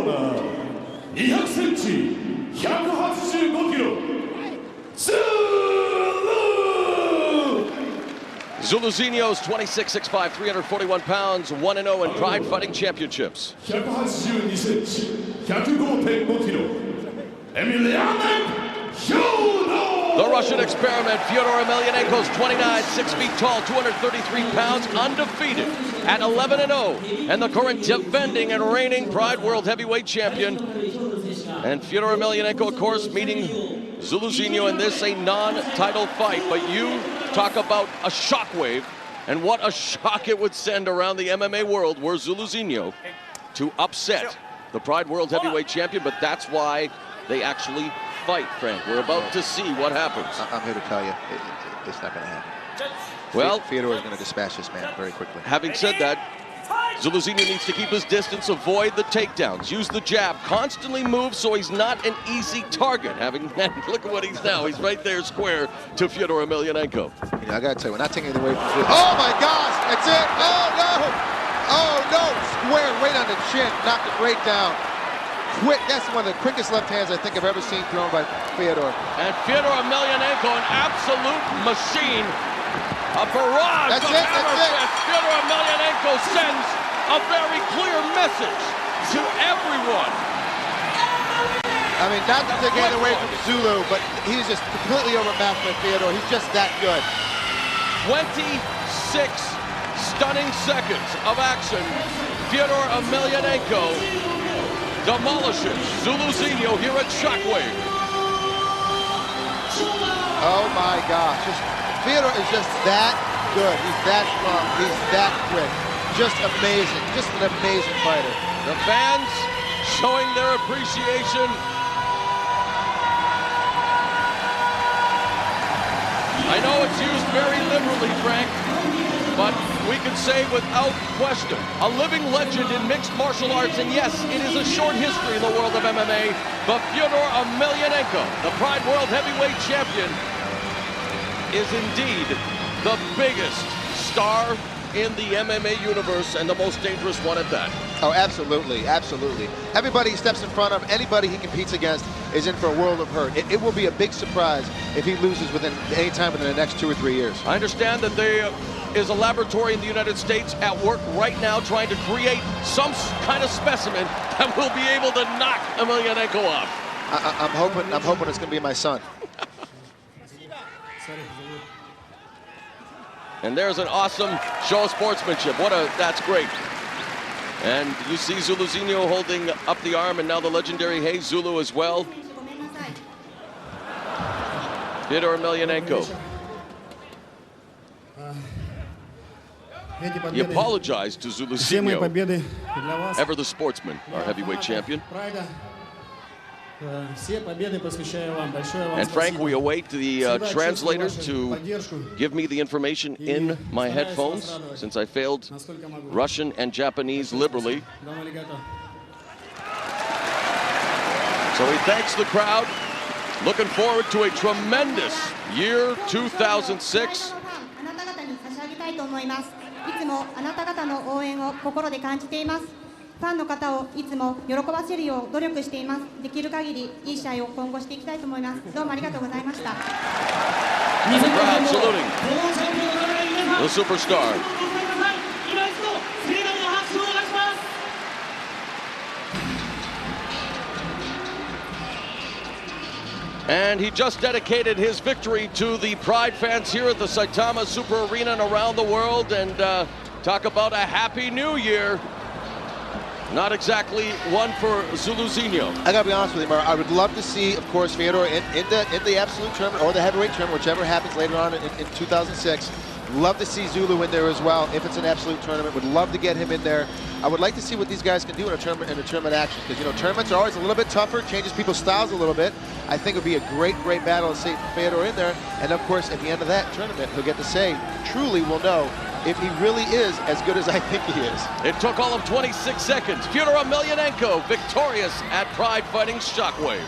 ナー200センチ185キロ Zuluzinho's 26'6'5", 341 pounds, 1-0 in Pride Fighting Championships. 182センチ105.5キロ The Russian experiment, Fyodor Emelianenko's 29, 6 feet tall, 233 pounds, undefeated at 11-0, and the current defending and reigning Pride World Heavyweight Champion. And Fyodor Emelianenko, of course, meeting Zuluzinho in this, a non-title fight. But you talk about a shockwave, and what a shock it would send around the MMA world were Zuluzinho to upset the Pride World Heavyweight Champion, but that's why they actually fight, Frank. We're about to see what happens. I'm here to tell you, it's not going to happen. Well, Fyodor is going to dispatch this man very quickly. Having said that, Zuluzinho needs to keep his distance, avoid the takedowns, use the jab, constantly move so he's not an easy target. Look at what he's now. He's right there square to Fyodor Emelianenko. You know, I got to tell you, we're not taking it away from Fyodor. Oh my gosh, that's it. Oh no. Oh no, square right on the chin, knocked it right down. Quick, that's one of the quickest left hands I think I've ever seen thrown by Fyodor. And Fyodor Emelianenko, an absolute machine. A barrage of hammerfists. Fyodor Emelianenko sends a very clear message to everyone. I mean, not to take it away from Zulu, but he's just completely overmatched by Fyodor. He's just that good. 26 stunning seconds of action. Fyodor Emelianenko demolishes Zuluzinho here at Shockwave. Oh my gosh. Fyodor is just that good. He's that strong. He's that quick. Just amazing. Just an amazing fighter. The fans showing their appreciation. I know it's used very liberally, Frank, but we can say without question, a living legend in mixed martial arts, and yes, it is a short history in the world of MMA, but Fyodor Emelianenko, the Pride World Heavyweight Champion, is indeed the biggest star in the MMA universe, and the most dangerous one at that. Oh, absolutely, absolutely. Everybody he steps in front of, anybody he competes against, is in for a world of hurt. It will be a big surprise if he loses within any time within the next 2 or 3 years. I understand that there is a laboratory in the United States at work right now trying to create some kind of specimen that will be able to knock Emelianenko off. I'm hoping it's going to be my son. And there's an awesome show of sportsmanship. That's great. And you see Zuluzinho holding up the arm, and now the legendary Hey Zulu as well. Fyodor Emelianenko. He apologized to Zuluzinho, ever the sportsman, our heavyweight champion. And Frank, we await the translator to give me the information in my headphones, since I failed Russian and Japanese liberally. So he thanks the crowd. Looking forward to a tremendous year 2006. ファンの方をいつも喜ばせるよう努力しています。できる限りいい試合を今後していきたいと思います。どうもありがとうございました。 The crowd saluting the superstar. And he just dedicated his victory to the Pride fans here at the Saitama Super Arena and around the world. And talk about a happy new year. Not exactly one for Zuluzinho. I gotta be honest with you, Mar. I would love to see, of course, Fyodor in the absolute tournament or the heavyweight tournament, whichever happens later on in 2006. Love to see Zulu in there as well if it's an absolute tournament. Would love to get him in there. I would like to see what these guys can do in a tournament action, because you know tournaments are always a little bit tougher, changes people's styles a little bit. I think it would be a great battle to see Fyodor in there, and of course at the end of that tournament he'll get to say, truly we'll know if he really is as good as I think he is. It took all of 26 seconds. Fyodor Emelianenko victorious at Pride Fighting Shockwave.